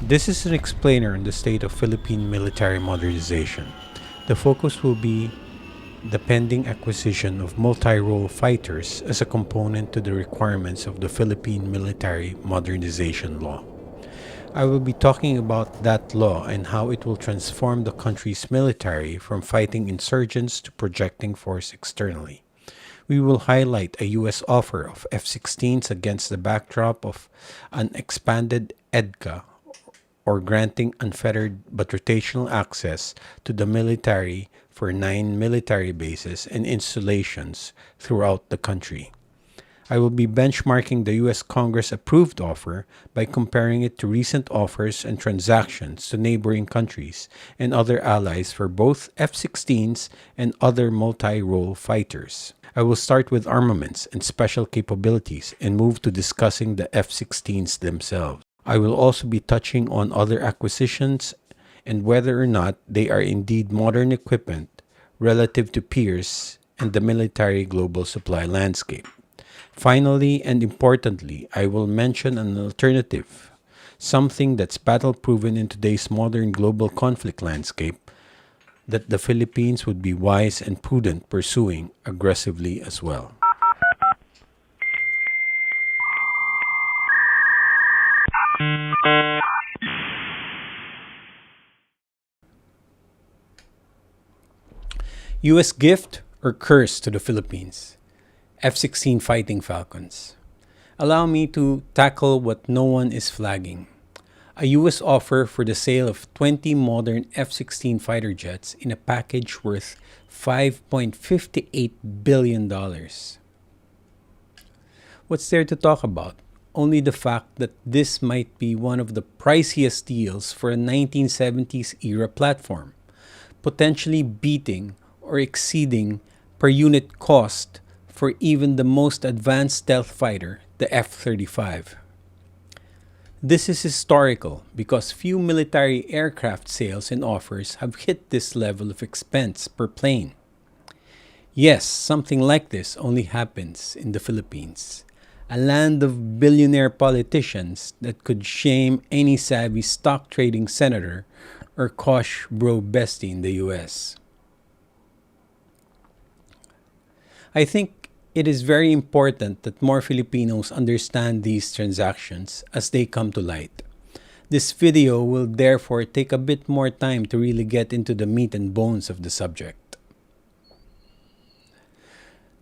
This is an explainer on the state of Philippine military modernization. The focus will be the pending acquisition of multi-role fighters as a component to the requirements of the Philippine Military Modernization Law. I will be talking about that law and how it will transform the country's military from fighting insurgents to projecting force externally. We will highlight a U.S. offer of F 16s against the backdrop of an expanded EDCA, or granting unfettered but rotational access to the military for 9 military bases and installations throughout the country. I will be benchmarking the U.S. Congress approved offer by comparing it to recent offers and transactions to neighboring countries and other allies for both F 16s and other multi role fighters. I will start with armaments and special capabilities and move to discussing the F 16s themselves. I will also be touching on other acquisitions and whether or not they are indeed modern equipment relative to peers and the military global supply landscape. Finally and importantly, I will mention an alternative, something that's battle proven in today's modern global conflict landscape that the Philippines would be wise and prudent pursuing aggressively as well. U.S. gift or curse to the Philippines? F 16 Fighting Falcons. Allow me to tackle what no one is flagging. A U.S. offer for the sale of 20 modern F 16 fighter jets in a package worth $5.58 billion. What's there to talk about? Only the fact that this might be one of the priciest deals for a 1970s era platform, potentially beating or exceeding per unit cost for even the most advanced stealth fighter, the F 35. This is historical because few military aircraft sales and offers have hit this level of expense per plane. Yes, something like this only happens in the Philippines, a land of billionaire politicians that could shame any savvy stock trading senator or kosh bro bestie in the US. I think it is very important that more Filipinos understand these transactions as they come to light. This video will therefore take a bit more time to really get into the meat and bones of the subject.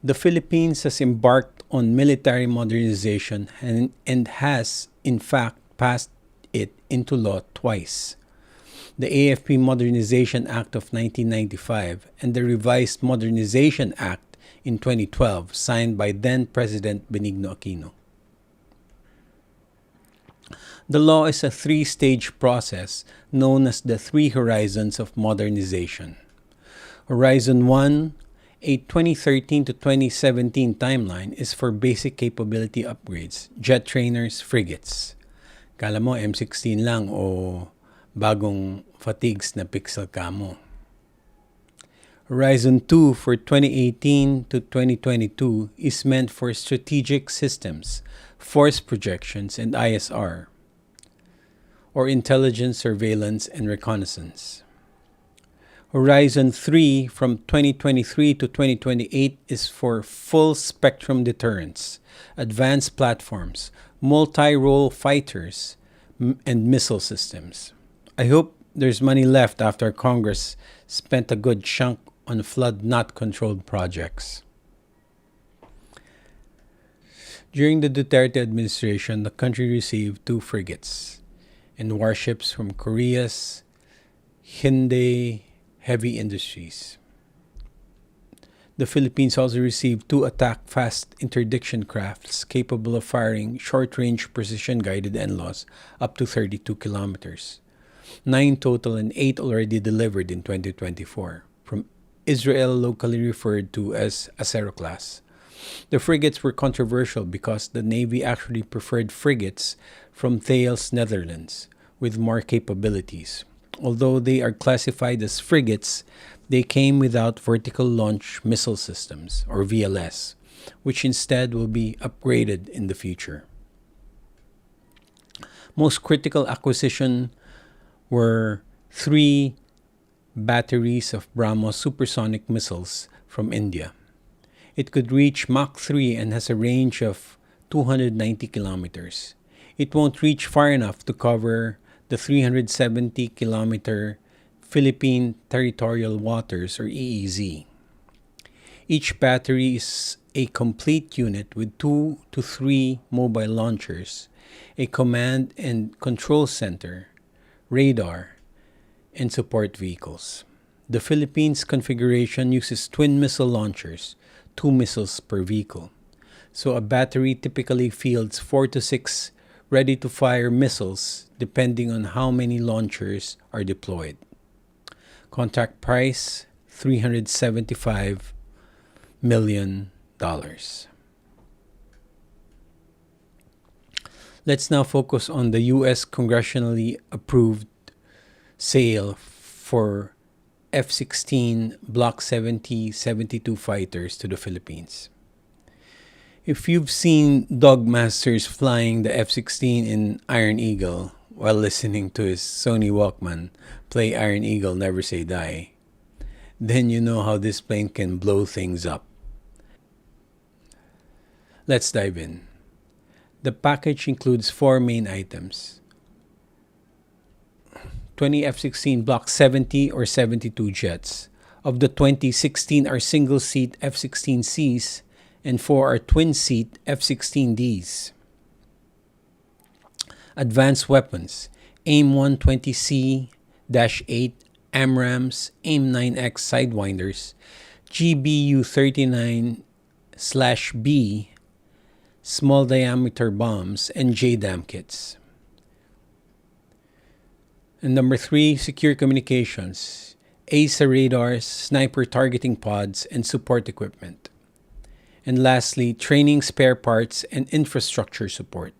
The Philippines has embarked on military modernization and has, in fact, passed it into law twice. The AFP Modernization Act of 1995 and the Revised Modernization Act in 2012, signed by then-President Benigno Aquino. The law is a three-stage process known as the Three Horizons of Modernization. Horizon 1, a 2013 to 2017 timeline, is for basic capability upgrades, jet trainers, frigates. Kala mo M16 lang o bagong fatigues na pixel camo. Horizon 2 for 2018 to 2022 is meant for strategic systems, force projections, and ISR, or intelligence, surveillance, and reconnaissance. Horizon 3 from 2023 to 2028 is for full spectrum deterrence, advanced platforms, multi-role fighters, and missile systems. I hope there's money left after Congress spent a good chunk on flood not controlled projects. During the Duterte administration, the country received 2 frigates and warships from Korea's Hyundai Heavy Industries. The Philippines also received 2 attack fast interdiction crafts capable of firing short-range precision-guided NLAWs up to 32 kilometers. 9 total and 8 already delivered in 2024, from Israel, locally referred to as Acero class. The frigates were controversial because the Navy actually preferred frigates from Thales, Netherlands, with more capabilities. Although they are classified as frigates, they came without vertical launch missile systems, or VLS, which instead will be upgraded in the future. Most critical acquisition were three batteries of BrahMos supersonic missiles from India. It could reach Mach 3 and has a range of 290 kilometers. It won't reach far enough to cover the 370-kilometer Philippine Territorial Waters, or EEZ. Each battery is a complete unit with 2 to 3 mobile launchers, a command and control center, radar, and support vehicles. The Philippines configuration uses twin missile launchers, 2 missiles per vehicle. So a battery typically fields 4 to 6 ready-to-fire missiles depending on how many launchers are deployed. Contract price, $375 million. Let's now focus on the U.S. congressionally approved sale for F-16 Block 70-72 fighters to the Philippines. If you've seen Dog Masters flying the F-16 in Iron Eagle while listening to his Sony Walkman play Iron Eagle Never Say Die, then you know how this plane can blow things up. Let's dive in. The package includes 4 main items: 20 F-16 Block 70 or 72 jets. Of the 20, 16 are single-seat F-16Cs and 4 are twin-seat F-16Ds. Advanced weapons: AIM-120C-8 AMRAAMs, AIM-9X Sidewinders, GBU-39/B small diameter bombs, and JDAM kits. And number 3, secure communications: AESA radars, sniper targeting pods, and support equipment. And lastly, training, spare parts, and infrastructure support.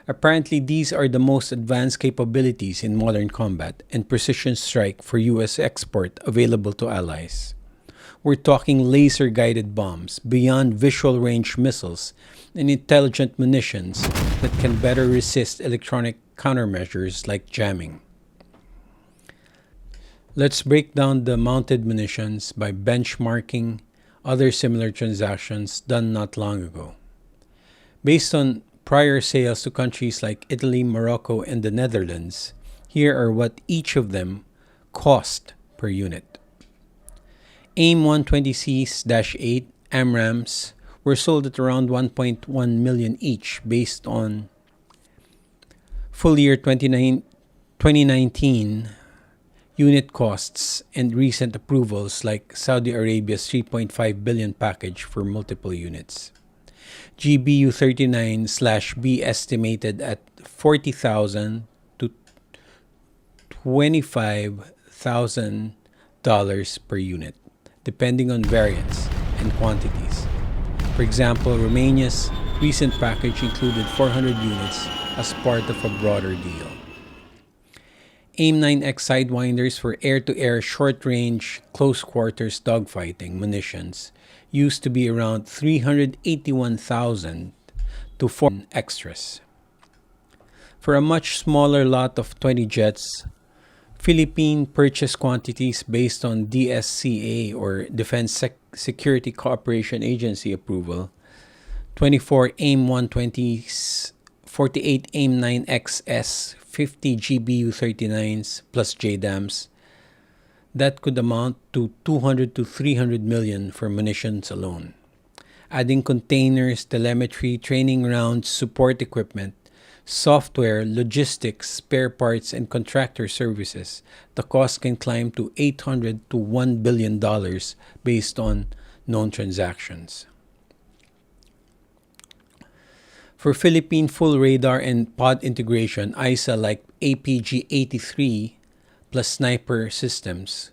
Apparently, these are the most advanced capabilities in modern combat and precision strike for U.S. export available to allies. We're talking laser-guided bombs, beyond visual range missiles, and intelligent munitions that can better resist electronic countermeasures like jamming. Let's break down the mounted munitions by benchmarking other similar transactions done not long ago. Based on prior sales to countries like Italy, Morocco, and the Netherlands, here are what each of them cost per unit. AIM-120C-8 AMRAAMs were sold at around $1.1 million each based on full year 2019 unit costs and recent approvals like Saudi Arabia's $3.5 billion package for multiple units. GBU-39/B estimated at $40,000 to $25,000 per unit, depending on variants and quantities. For example, Romania's recent package included 400 units as part of a broader deal. AIM-9X Sidewinders for air-to-air short-range close-quarters dogfighting munitions used to be around 381,000 to 4 extras. For a much smaller lot of 20 jets, Philippine purchase quantities based on DSCA or Defense Security Cooperation Agency approval, 24 AIM-120s, 48 AIM-9XS, 50 GBU-39s plus JDAMs, that could amount to 200 to 300 million for munitions alone. Adding containers, telemetry, training rounds, support equipment, software, logistics, spare parts, and contractor services, the cost can climb to $800 to $1 billion based on known transactions. For Philippine full radar and pod integration, AESA like APG-83 plus sniper systems,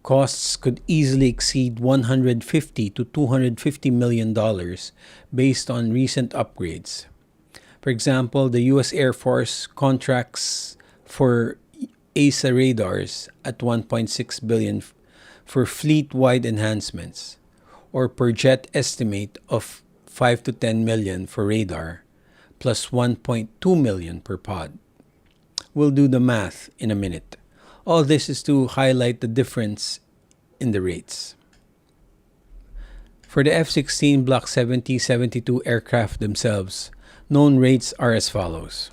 costs could easily exceed $150 to $250 million based on recent upgrades. For example, the U.S. Air Force contracts for AESA radars at $1.6 billion for fleet-wide enhancements, or per jet estimate of $5 to $10 million for radar, plus 1.2 million per pod. We'll do the math in a minute. All this is to highlight the difference in the rates. For the F-16 Block 70-72 aircraft themselves, known rates are as follows.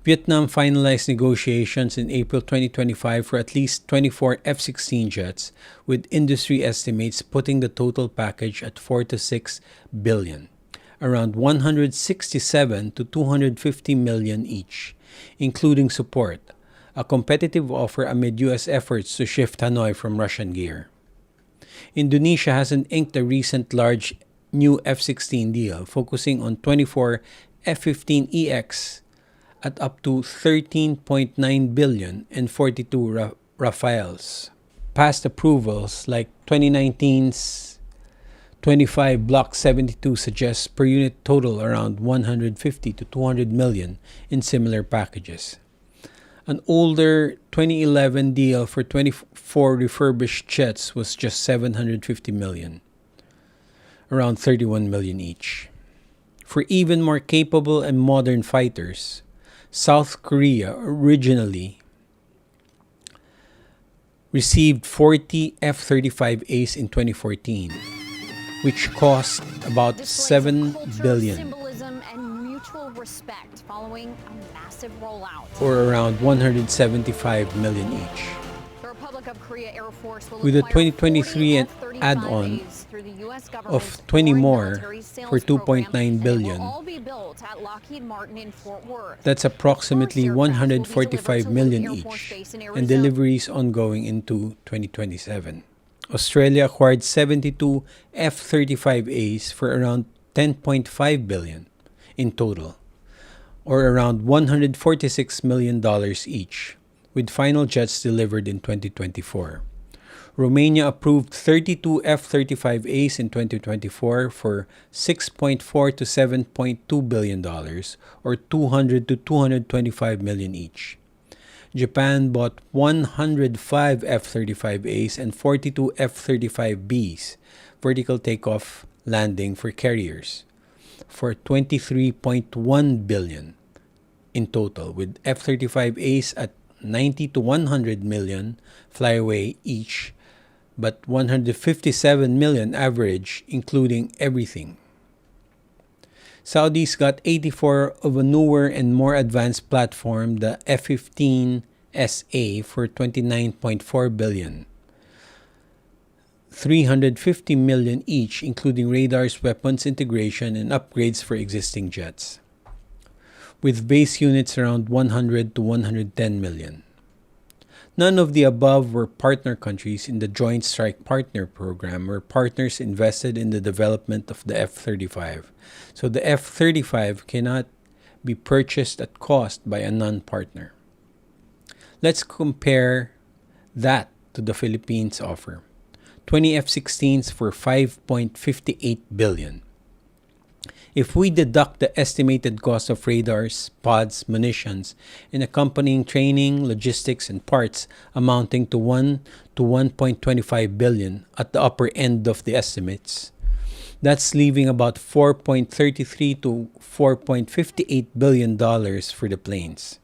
Vietnam finalized negotiations in April 2025 for at least 24 F-16 jets, with industry estimates putting the total package at 4 to 6 billion, around 167 to 250 million each, including support, a competitive offer amid U.S. efforts to shift Hanoi from Russian gear. Indonesia hasn't inked a recent large new F-16 deal, focusing on 24 F-15EX at up to 13.9 billion and 42 Rafales. Past approvals like 2019's 25 Block 72 suggests per unit total around 150 to 200 million in similar packages. An older 2011 deal for 24 refurbished jets was just 750 million, around 31 million each. For even more capable and modern fighters, South Korea originally received 40 F-35As in 2014, which cost about 7 billion, respect following a massive rollout, or around 175 million each. The Republic of Korea Air Force will with a 2023 add-on of 20 more for 2.9 billion. That's approximately 145 million each, and deliveries ongoing into 2027. Australia acquired 72 F-35As for around 10.5 billion in total, or around $146 million each, with final jets delivered in 2024. Romania approved 32 F-35As in 2024 for $6.4 to $7.2 billion, or 200 to 225 million each. Japan bought 105 F-35As and 42 F-35Bs, vertical takeoff landing for carriers, for 23.1 billion in total, with F-35As at 90 to 100 million flyaway each, but 157 million average, including everything. Saudis got 84 of a newer and more advanced platform, the F-15SA, for 29.4 billion. 350 million each, including radars, weapons integration, and upgrades for existing jets, with base units around 100 to 110 million. None of the above were partner countries in the Joint Strike Partner program, where partners invested in the development of the F-35. So the F-35 cannot be purchased at cost by a non-partner. Let's compare that to the Philippines' offer. 20 F-16s for 5.58 billion. If we deduct the estimated cost of radars, pods, munitions, and accompanying training, logistics, and parts amounting to 1 to 1.25 billion at the upper end of the estimates, that's leaving about 4.33 to 4.58 billion dollars for the planes.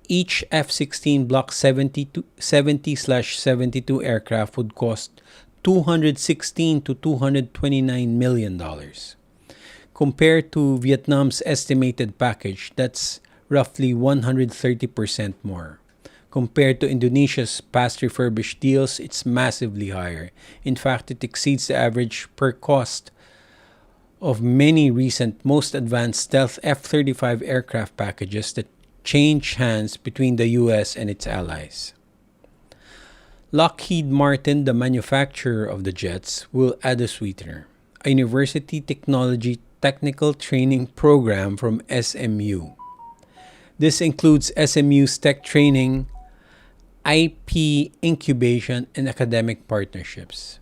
Each F-16 Block 70/72 aircraft would cost $216 to $229 million. Compared to Vietnam's estimated package, that's roughly 130% more. Compared to Indonesia's past refurbished deals, it's massively higher. In fact, it exceeds the average per cost of many recent most advanced stealth F-35 aircraft packages that change hands between the U.S. and its allies. Lockheed Martin, the manufacturer of the jets, will add a sweetener: a university technology technical training program from SMU. This includes SMU's tech training, IP incubation, and academic partnerships.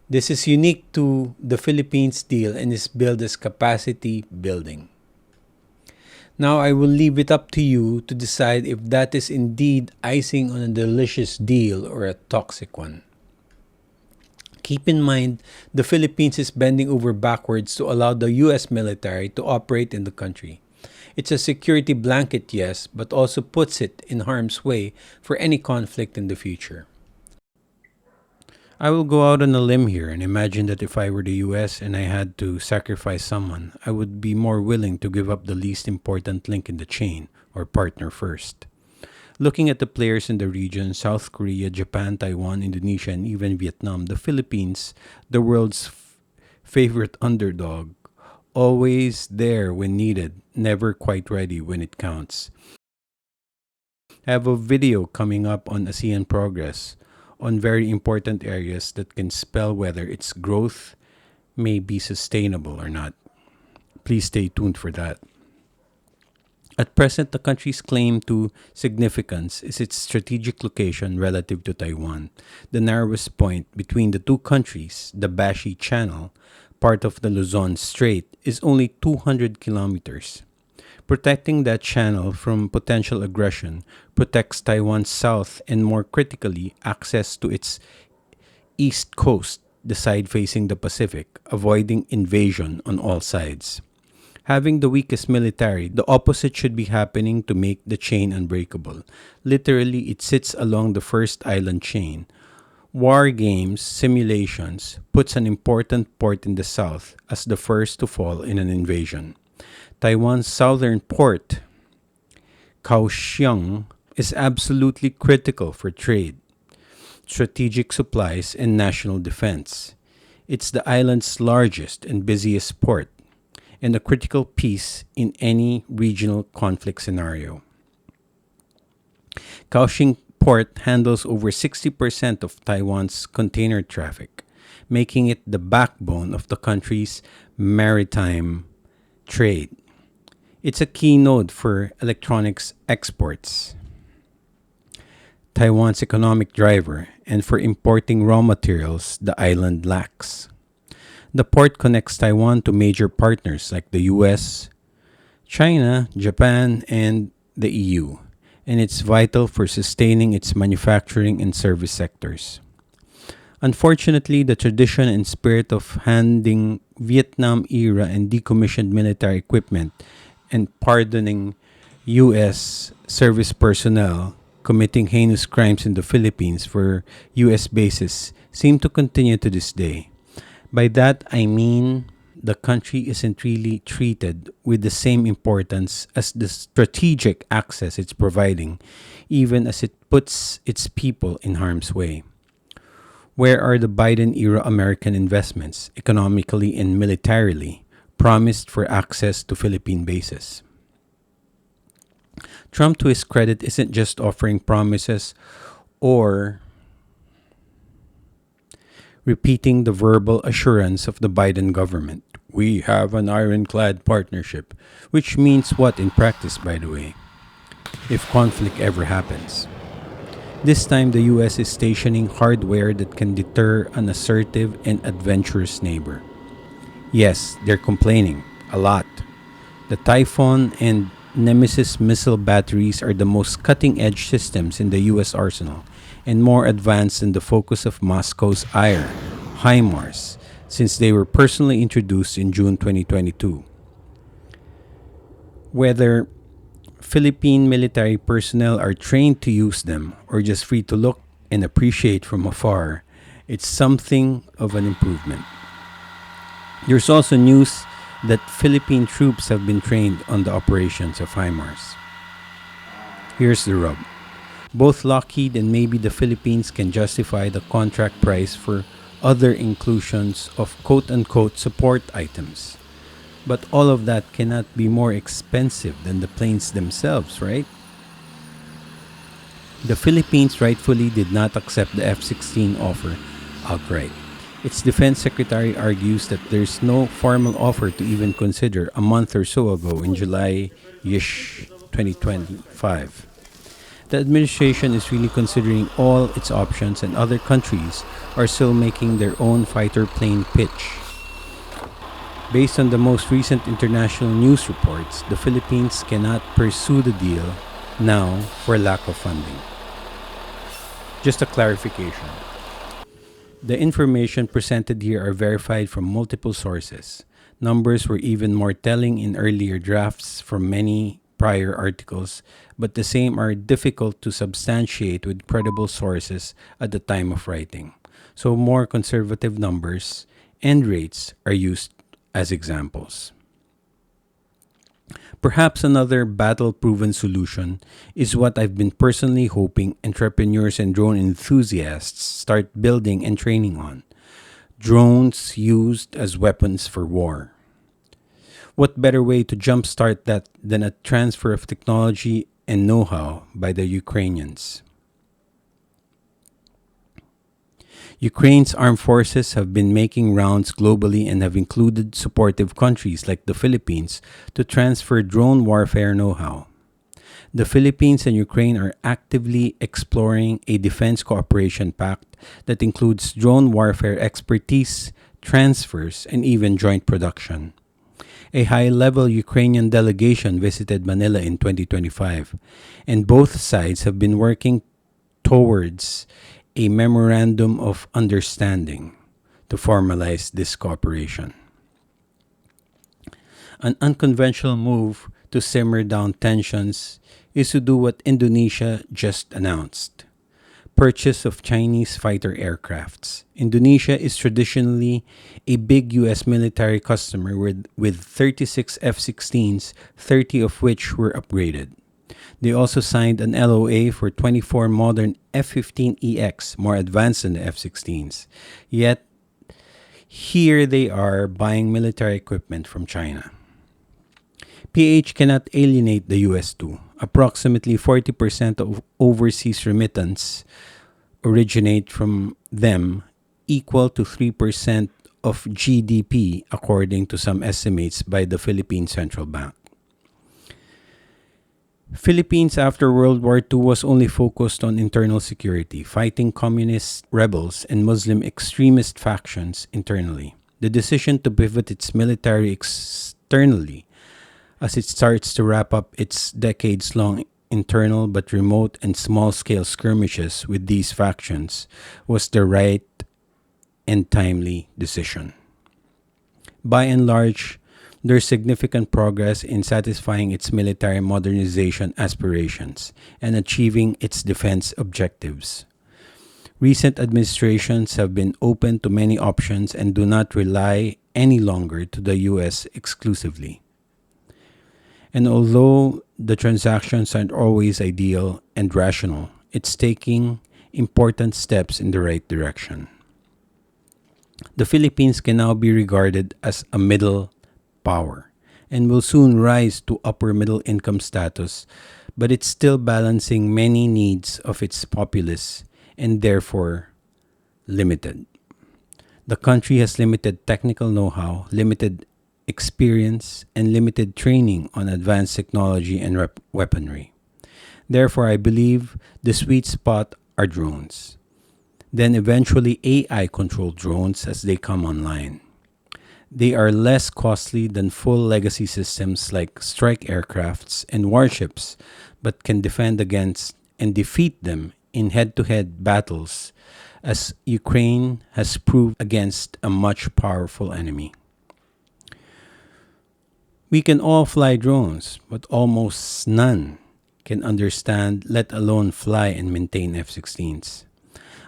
This is unique to the Philippines deal and is billed as capacity building. Now I will leave it up to you to decide if that is indeed icing on a delicious deal or a toxic one. Keep in mind, the Philippines is bending over backwards to allow the US military to operate in the country. It's a security blanket, yes, but also puts it in harm's way for any conflict in the future. I will go out on a limb here and imagine that if I were the US and I had to sacrifice someone, I would be more willing to give up the least important link in the chain, or partner first. Looking at the players in the region, South Korea, Japan, Taiwan, Indonesia, and even Vietnam, the Philippines, the world's favorite underdog, always there when needed, never quite ready when it counts. I have a video coming up on ASEAN progress on very important areas that can spell whether its growth may be sustainable or not. Please stay tuned for that. At present, the country's claim to significance is its strategic location relative to Taiwan. The narrowest point between the two countries, the Bashi Channel, part of the Luzon Strait, is only 200 kilometers. Protecting that channel from potential aggression protects Taiwan's south and, more critically, access to its east coast, the side facing the Pacific, avoiding invasion on all sides. Having the weakest military, the opposite should be happening to make the chain unbreakable. Literally, it sits along the first island chain. War games, simulations, puts an important port in the south as the first to fall in an invasion. Taiwan's southern port, Kaohsiung, is absolutely critical for trade, strategic supplies, and national defense. It's the island's largest and busiest port, and a critical piece in any regional conflict scenario. Kaohsiung Port handles over 60% of Taiwan's container traffic, making it the backbone of the country's maritime trade. It's a key node for electronics exports, Taiwan's economic driver, and for importing raw materials the island lacks. The port connects Taiwan to major partners like the US, China, Japan, and the EU, and it's vital for sustaining its manufacturing and service sectors. Unfortunately, the tradition and spirit of handing Vietnam era and decommissioned military equipment and pardoning U.S. service personnel committing heinous crimes in the Philippines for U.S. bases seem to continue to this day. By that, I mean the country isn't really treated with the same importance as the strategic access it's providing, even as it puts its people in harm's way. Where are the Biden era American investments, economically and militarily, promised for access to Philippine bases? Trump, to his credit, isn't just offering promises or repeating the verbal assurance of the Biden government. We have an ironclad partnership, which means what in practice, by the way, if conflict ever happens. This time, the US is stationing hardware that can deter an assertive and adventurous neighbor. Yes, they're complaining a lot. The Typhoon and Nemesis missile batteries are the most cutting edge systems in the US arsenal and more advanced than the focus of Moscow's ire, HIMARS, since they were personally introduced in June 2022. Whether Philippine military personnel are trained to use them or just free to look and appreciate from afar, it's something of an improvement. There's also news that Philippine troops have been trained on the operations of HIMARS. Here's the rub. Both Lockheed and maybe the Philippines can justify the contract price for other inclusions of quote-unquote support items. But all of that cannot be more expensive than the planes themselves, right? The Philippines rightfully did not accept the F-16 offer outright. Its defense secretary argues that there's no formal offer to even consider a month or so ago in July-ish 2025. The administration is really considering all its options, and other countries are still making their own fighter plane pitch. Based on the most recent international news reports, the Philippines cannot pursue the deal now for lack of funding. Just a clarification. The information presented here are verified from multiple sources. Numbers were even more telling in earlier drafts from many prior articles, but the same are difficult to substantiate with credible sources at the time of writing. So more conservative numbers and rates are used as examples. Perhaps another battle proven solution is what I've been personally hoping entrepreneurs and drone enthusiasts start building and training on: drones used as weapons for war. What better way to jumpstart that than a transfer of technology and know how by the Ukrainians? Ukraine's armed forces have been making rounds globally and have included supportive countries like the Philippines to transfer drone warfare know how. The Philippines and Ukraine are actively exploring a defense cooperation pact that includes drone warfare expertise, transfers, and even joint production. A high level Ukrainian delegation visited Manila in 2025, and both sides have been working towards a memorandum of understanding to formalize this cooperation. An unconventional move to simmer down tensions is to do what Indonesia just announced: purchase of Chinese fighter aircrafts. Indonesia is traditionally a big US military customer with 36 F 16s, 30 of which were upgraded. They also signed an LOA for 24 modern F-15EX, more advanced than the F-16s. Yet, here they are buying military equipment from China. PH cannot alienate the US too. Approximately 40% of overseas remittance originate from them, equal to 3% of GDP, according to some estimates by the Philippine Central Bank. Philippines after World War II was only focused on internal security, fighting communist rebels and Muslim extremist factions internally. The decision to pivot its military externally as it starts to wrap up its decades long internal but remote and small scale skirmishes with these factions was the right and timely decision. By and large, there's significant progress in satisfying its military modernization aspirations and achieving its defense objectives. Recent administrations have been open to many options and do not rely any longer to the US exclusively. And although the transactions aren't always ideal and rational, it's taking important steps in the right direction. The Philippines can now be regarded as a middle power and will soon rise to upper middle income status, but it's still balancing many needs of its populace and therefore limited. The country has limited technical know how, limited experience, and limited training on advanced technology and weaponry. Therefore, I believe the sweet spot are drones. Then eventually AI controlled drones as they come online. They are less costly than full legacy systems like strike aircrafts and warships, but can defend against and defeat them in head to head battles, as Ukraine has proved against a much powerful enemy. We can all fly drones, but almost none can understand, let alone fly and maintain F 16s.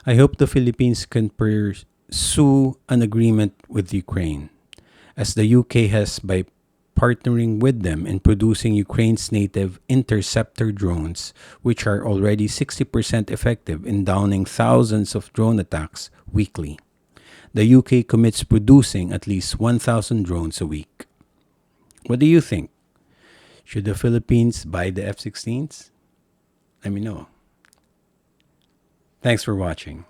I hope the Philippines can pursue an agreement with Ukraine, as the UK has by partnering with them in producing Ukraine's native interceptor drones, which are already 60% effective in downing thousands of drone attacks weekly. The UK commits producing at least 1,000 drones a week. What do you think? Should the Philippines buy the F 16s? Let me know. Thanks for watching.